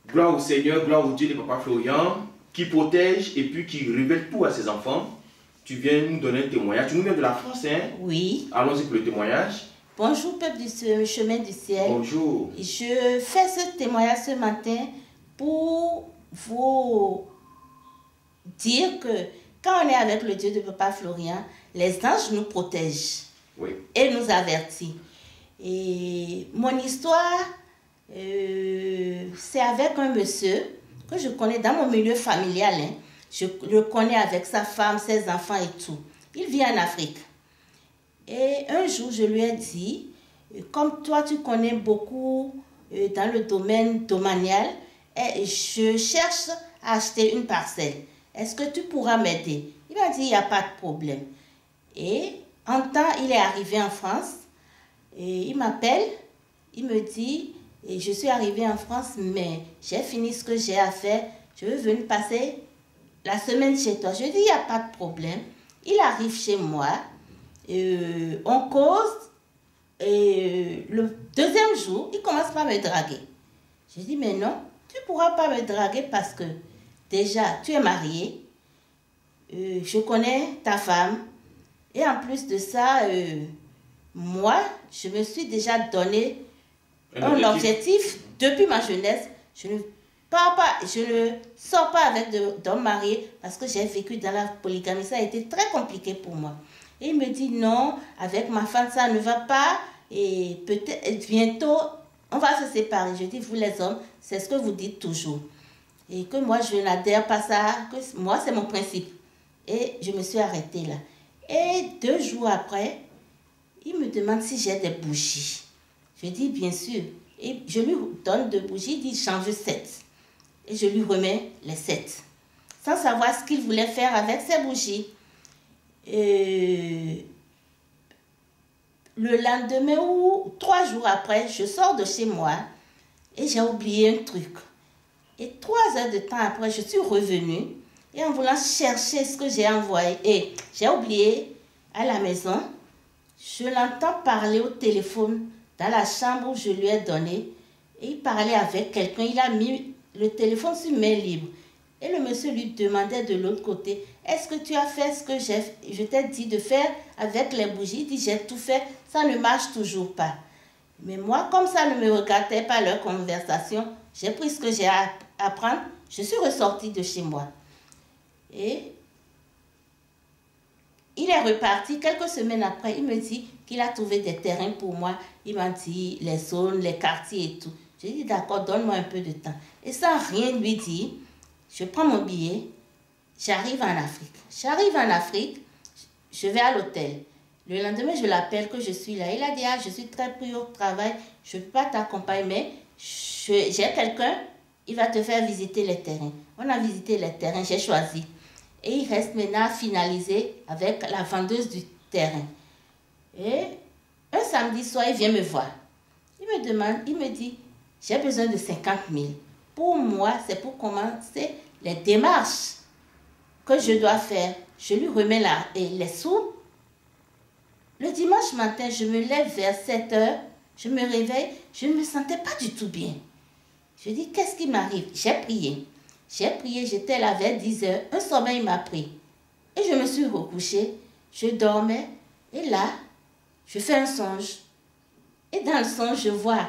Gloire au Seigneur, gloire au Dieu de Papa Florian, qui protège et puis qui révèle tout à ses enfants. Tu viens nous donner un témoignage. Tu nous viens de la France, hein? Oui. Allons-y pour le témoignage. Bonjour, peuple du chemin du ciel. Bonjour. Je fais ce témoignage ce matin pour vous dire que quand on est avec le Dieu de Papa Florian, les anges nous protègent et nous avertissent. Et mon histoire, c'est avec un monsieur que je connais dans mon milieu familial. Hein. Je le connais avec sa femme, ses enfants et tout. Il vit en Afrique. Et un jour, je lui ai dit, comme toi, tu connais beaucoup dans le domaine domanial, et je cherche à acheter une parcelle. Est-ce que tu pourras m'aider? Il m'a dit, il n'y a pas de problème. Et en temps, il est arrivé en France. Et il m'appelle, il me dit, je suis arrivé en France, mais j'ai fini ce que j'ai à faire. Je veux venir passer la semaine chez toi. Je dis, il n'y a pas de problème. Il arrive chez moi. On cause. Et le deuxième jour, il commence par me draguer. Je dis, mais non, tu ne pourras pas me draguer parce que déjà, tu es marié. Je connais ta femme. Et en plus de ça, moi, je me suis déjà donné un objectif depuis ma jeunesse. Je ne sors pas avec d'hommes mariés parce que j'ai vécu dans la polygamie. Ça a été très compliqué pour moi. Et il me dit non, avec ma femme, ça ne va pas. Et peut-être bientôt, on va se séparer. Je dis, vous les hommes, c'est ce que vous dites toujours. Et que moi, je n'adhère pas à ça. Que moi, c'est mon principe. Et je me suis arrêtée là. Et 2 jours après, il me demande si j'ai des bougies. Je dis, bien sûr. Et je lui donne 2 bougies. Il dit, j'en veux 7. Et je lui remets les 7. Sans savoir ce qu'il voulait faire avec ces bougies. Le lendemain ou 3 jours après, je sors de chez moi et j'ai oublié un truc. Et 3 heures de temps après, je suis revenue et en voulant chercher ce que j'ai envoyé et j'ai oublié à la maison, je l'entends parler au téléphone dans la chambre où je lui ai donné et il parlait avec quelqu'un. Il a mis le téléphone sur main libre. Et le monsieur lui demandait de l'autre côté, est-ce que tu as fait ce que je t'ai dit de faire avec les bougies? Il dit, j'ai tout fait, ça ne marche toujours pas. Mais moi, comme ça ne me regardait pas leur conversation, j'ai pris ce que j'ai à apprendre, je suis ressortie de chez moi. Et il est reparti, quelques semaines après, il me dit qu'il a trouvé des terrains pour moi. Il m'a dit les zones, les quartiers et tout. J'ai dit, d'accord, donne-moi un peu de temps. Et sans rien lui dire, je prends mon billet, j'arrive en Afrique. J'arrive en Afrique, je vais à l'hôtel. Le lendemain, je l'appelle que je suis là. Il a dit, ah, je suis très pris au travail, je ne peux pas t'accompagner, mais j'ai quelqu'un, il va te faire visiter les terrains. On a visité les terrains, j'ai choisi. Et il reste maintenant à finaliser avec la vendeuse du terrain. Et un samedi soir, il vient me voir. Il me demande, il me dit, j'ai besoin de 50 000. Pour moi, c'est pour commencer les démarches que je dois faire. Je lui remets les sous. Le dimanche matin, je me lève vers 7 heures. Je me réveille. Je ne me sentais pas du tout bien. Je dis, qu'est-ce qui m'arrive? J'ai prié. J'ai prié, j'étais là vers 10 heures. Un sommeil m'a pris. Et je me suis recouchée. Je dormais. Et là, je fais un songe. Et dans le songe, je vois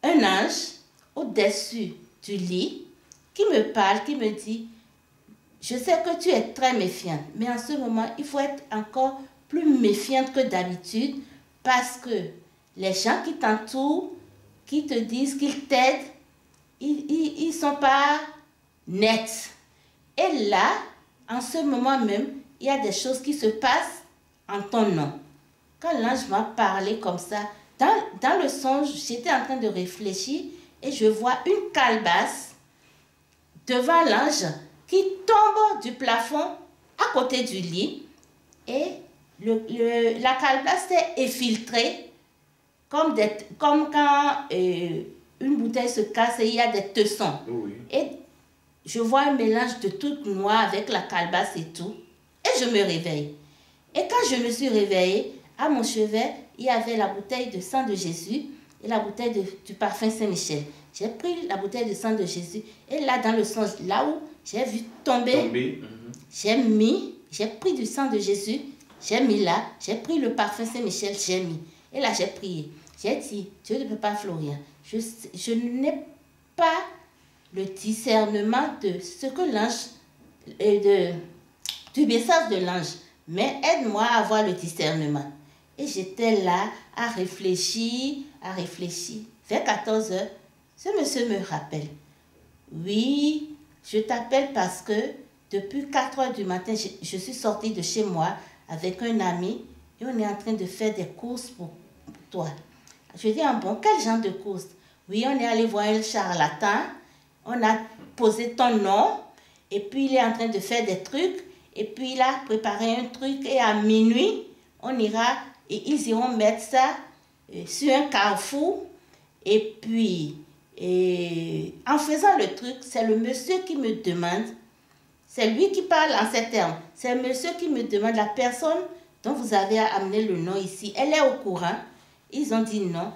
un ange au-dessus du lit qui me parle, qui me dit, je sais que tu es très méfiante, mais en ce moment, il faut être encore plus méfiante que d'habitude parce que les gens qui t'entourent, qui te disent qu'ils t'aident, ils ne sont pas nets. Et là, en ce moment même, il y a des choses qui se passent en ton nom. Quand l'ange m'a parlé comme ça, dans le songe, j'étais en train de réfléchir et je vois une calebasse devant l'ange qui tombe du plafond à côté du lit et la calebasse s'est effiltrée comme quand une bouteille se casse et il y a des tessons. Oui. Et je vois un mélange de trucs noirs avec la calebasse et tout. Et je me réveille. Et quand je me suis réveillée, à mon chevet, il y avait la bouteille de sang de Jésus et la bouteille du parfum Saint-Michel. J'ai pris la bouteille de sang de Jésus. Et là, dans le sang, là où j'ai vu tomber. J'ai pris du sang de Jésus. J'ai mis là. J'ai pris le parfum Saint-Michel. J'ai mis. Et là, j'ai prié. J'ai dit, Dieu de Papa Florian, je n'ai pas le discernement de ce que l'ange, du message de l'ange, mais aide-moi à avoir le discernement. Et j'étais là à réfléchir. Vers 14 heures, ce monsieur me rappelle. Oui, je t'appelle parce que depuis 4 heures du matin, je suis sortie de chez moi avec un ami et on est en train de faire des courses pour toi. Je dis, ah bon, quel genre de courses? Oui, on est allé voir un charlatan, on a posé ton nom, et puis il est en train de faire des trucs, et puis il a préparé un truc, et à minuit, on ira, et ils iront mettre ça sur un carrefour, et puis, en faisant le truc, c'est le monsieur qui me demande, c'est lui qui parle en ces termes, c'est le monsieur qui me demande, la personne dont vous avez amené le nom ici, elle est au courant. Ils ont dit non.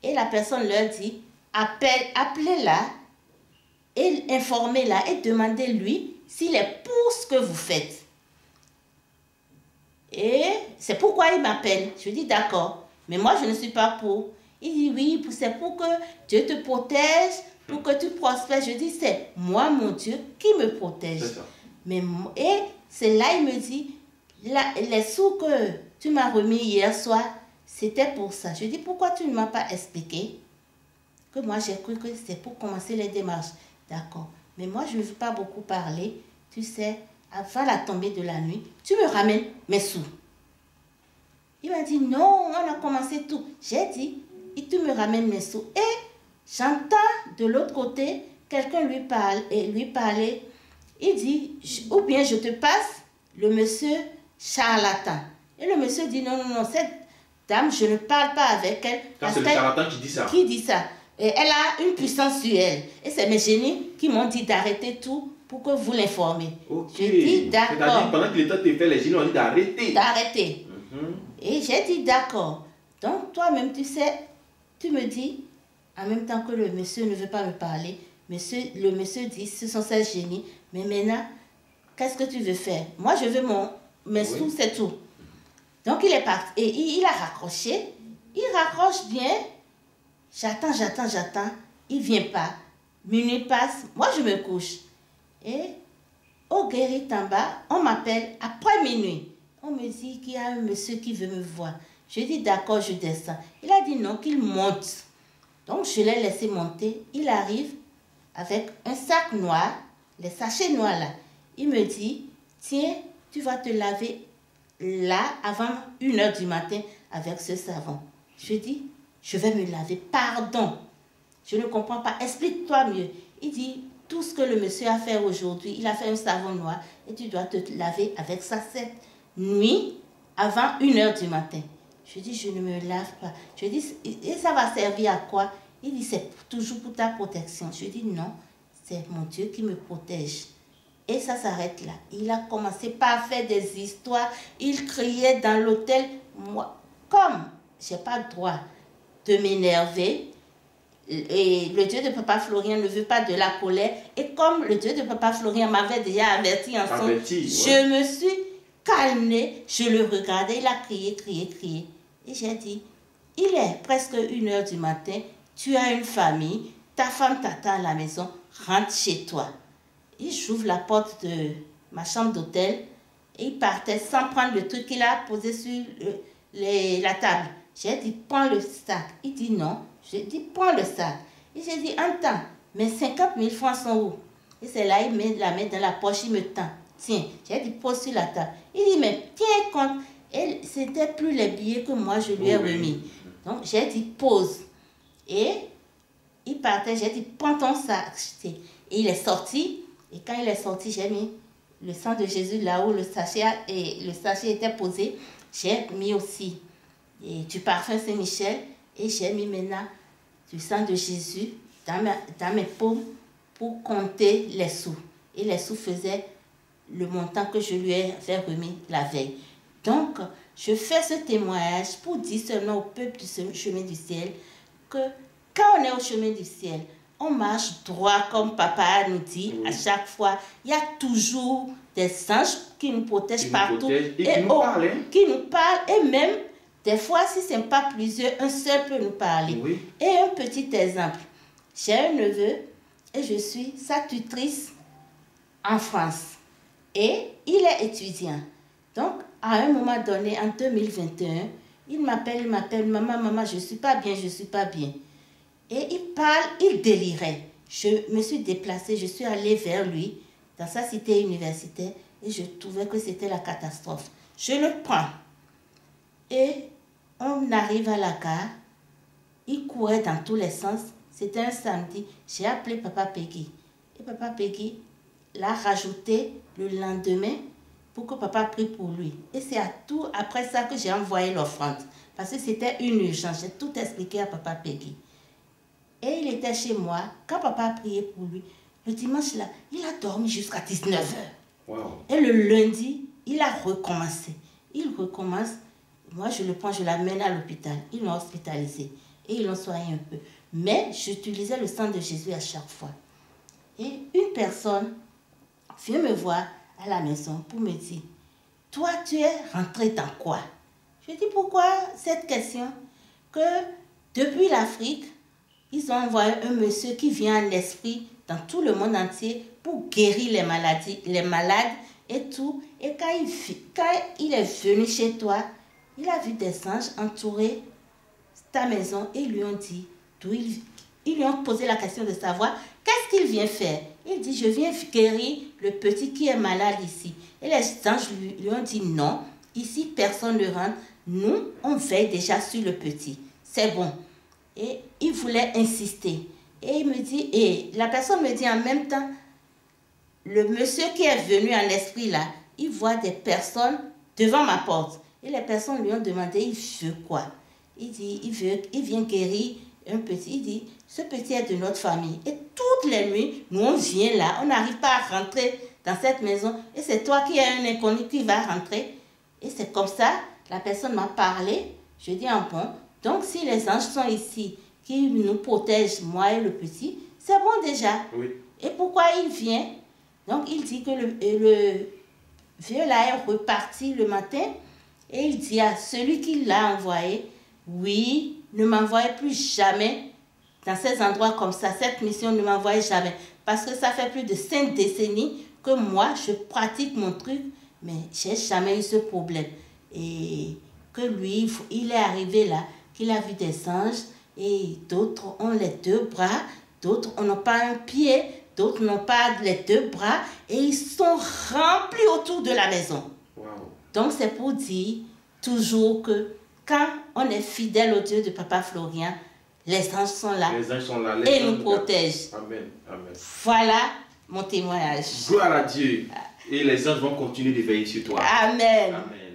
Et la personne leur dit, appelez-la et informez-la et demandez-lui s'il est pour ce que vous faites. Et c'est pourquoi il m'appelle. Je dis d'accord, mais moi je ne suis pas pour. Il dit oui, c'est pour que Dieu te protège, pour que tu prospères. Je dis c'est moi mon Dieu qui me protège. Et c'est là il me dit, les sous que tu m'as remis hier soir, c'était pour ça. Je dis, pourquoi tu ne m'as pas expliqué que moi j'ai cru que c'est pour commencer les démarches. D'accord. Mais moi, je ne veux pas beaucoup parler. Tu sais, avant la tombée de la nuit, tu me ramènes mes sous. Il m'a dit, non, on a commencé tout. J'ai dit, et tu me ramènes mes sous. Et j'entends de l'autre côté, quelqu'un lui parlait. Il dit, ou bien je te passe le monsieur charlatan. Et le monsieur dit, non, cette dame, je ne parle pas avec elle. C'est le charlatan qui dit ça. Qui dit ça. Et elle a une puissance sur elle. Et c'est mes génies qui m'ont dit d'arrêter tout pour que vous l'informez. Okay. Je dis d'accord. C'est-à-dire, pendant qu'il était en train de faire, les génies ont dit d'arrêter. D'arrêter. Et j'ai dit d'accord. Donc, toi-même, tu sais, tu me dis, en même temps que le monsieur ne veut pas me parler, le monsieur dit, ce sont ces génies. Mais maintenant, qu'est-ce que tu veux faire? Moi, je veux mes sous, c'est tout. Donc, il est parti. Et il a raccroché. Il raccroche bien. J'attends. Il ne vient pas. Minuit passe. Moi, je me couche. Et au guéri en bas, on m'appelle après minuit. On me dit qu'il y a un monsieur qui veut me voir. Je dis d'accord, je descends. Il a dit non, qu'il monte. Donc, je l'ai laissé monter. Il arrive avec un sac noir, les sachets noirs là. Il me dit, tiens, tu vas te laver là avant 1h du matin avec ce savon. Je dis, je vais me laver, pardon. Je ne comprends pas, explique-toi mieux. Il dit, tout ce que le monsieur a fait aujourd'hui, il a fait un savon noir et tu dois te laver avec ça cette nuit avant 1h du matin. Je dis, je ne me lave pas. Je dis, et ça va servir à quoi? Il dit, c'est toujours pour ta protection. Je dis, non, c'est mon Dieu qui me protège. Et ça s'arrête là. Il a commencé par faire des histoires. Il criait dans l'hôtel. Moi, comme je n'ai pas le droit de m'énerver, et le Dieu de Papa Florian ne veut pas de la colère, et comme le Dieu de Papa Florian m'avait déjà averti en son, je me suis calmée, je le regardais, il a crié. Et j'ai dit, il est presque 1h du matin, tu as une famille, ta femme t'attend à la maison, rentre chez toi. Et j'ouvre la porte de ma chambre d'hôtel et il partait sans prendre le truc qu'il a posé sur la table. J'ai dit, prends le sac. Il dit non. J'ai dit, prends le sac. Et j'ai dit, entends, mes 50 000 francs sont où? Et c'est là, il met la main dans la poche, il me tend. Tiens, j'ai dit, pose sur la table. Il dit, mais tiens compte. Et c'était plus les billets que moi je lui ai remis. Donc j'ai dit, pose. Et il partait, j'ai dit, prends ton sac. Et il est sorti. Et quand il est sorti, j'ai mis le sang de Jésus là où le sachet était posé. J'ai mis aussi du parfum Saint-Michel. Et j'ai mis maintenant du sang de Jésus dans mes paumes pour compter les sous. Et les sous faisaient le montant que je lui ai remis la veille. Donc, je fais ce témoignage pour dire seulement au peuple du chemin du ciel que quand on est au chemin du ciel, on marche droit comme papa nous dit à chaque fois. Il y a toujours des anges qui nous protègent partout. Et qui nous parlent. Hein? Qui nous parlent. Et même, des fois, si ce n'est pas plusieurs, un seul peut nous parler. Oui. Et un petit exemple. J'ai un neveu et je suis sa tutrice en France. Et il est étudiant. Donc, à un moment donné, en 2021, il m'appelle, maman, je ne suis pas bien. Et il parle, il délirait. Je me suis déplacée, je suis allée vers lui, dans sa cité universitaire, et je trouvais que c'était la catastrophe. Je le prends. Et on arrive à la gare, il courait dans tous les sens. C'était un samedi. J'ai appelé Papa Peggy. Et Papa Peggy l'a rajouté le lendemain pour que papa prie pour lui. Et c'est après ça que j'ai envoyé l'offrande. Parce que c'était une urgence. J'ai tout expliqué à Papa Peggy. Et il était chez moi. Quand papa a prié pour lui, le dimanche là, il a dormi jusqu'à 19h. Wow. Et le lundi, il a recommencé. Il recommence. Moi, je le prends, je l'amène à l'hôpital. Ils l'ont hospitalisé. Et ils l'ont soigné un peu. Mais j'utilisais le sang de Jésus à chaque fois. Et une personne vient me voir à la maison pour me dire, toi, tu es rentré dans quoi? Je dis, pourquoi cette question? Que depuis l'Afrique, ils ont envoyé un monsieur qui vient en esprit dans tout le monde entier pour guérir les malades et tout. Et quand il est venu chez toi, il a vu des anges entourer ta maison et ils lui ont dit, ils lui ont posé la question de savoir qu'est-ce qu'il vient faire. Il dit, je viens guérir le petit qui est malade ici. Et les anges lui ont dit, non, ici personne ne rentre. Nous, on veille déjà sur le petit. C'est bon. Et il voulait insister. Et il me dit, et la personne me dit en même temps, le monsieur qui est venu en esprit là, il voit des personnes devant ma porte. Et les personnes lui ont demandé, il veut quoi? Il dit, il vient guérir un petit. Il dit, ce petit est de notre famille. Et toutes les nuits, nous on vient là, on n'arrive pas à rentrer dans cette maison. Et c'est toi qui es un inconnu qui va rentrer. Et c'est comme ça, la personne m'a parlé. Je dis, ah bon, donc si les anges sont ici, qui nous protègent, moi et le petit, c'est bon déjà. Oui. Et pourquoi il vient? Donc il dit que le vieux là est reparti le matin. Et il dit à celui qui l'a envoyé, oui, ne m'envoyez plus jamais dans ces endroits comme ça. Cette mission ne m'envoie jamais. Parce que ça fait plus de 5 décennies que moi, je pratique mon truc, mais je n'ai jamais eu ce problème. Et que lui, il est arrivé là, qu'il a vu des anges, et d'autres ont les 2 bras, d'autres n'ont pas un pied, d'autres n'ont pas les 2 bras, et ils sont remplis autour de la maison. Wow. Donc c'est pour dire toujours que quand on est fidèle au Dieu de Papa Florian, les anges sont là, et nous protègent. Amen. Amen. Voilà mon témoignage. Gloire à Dieu. Et les anges vont continuer de veiller sur toi. Amen. Amen.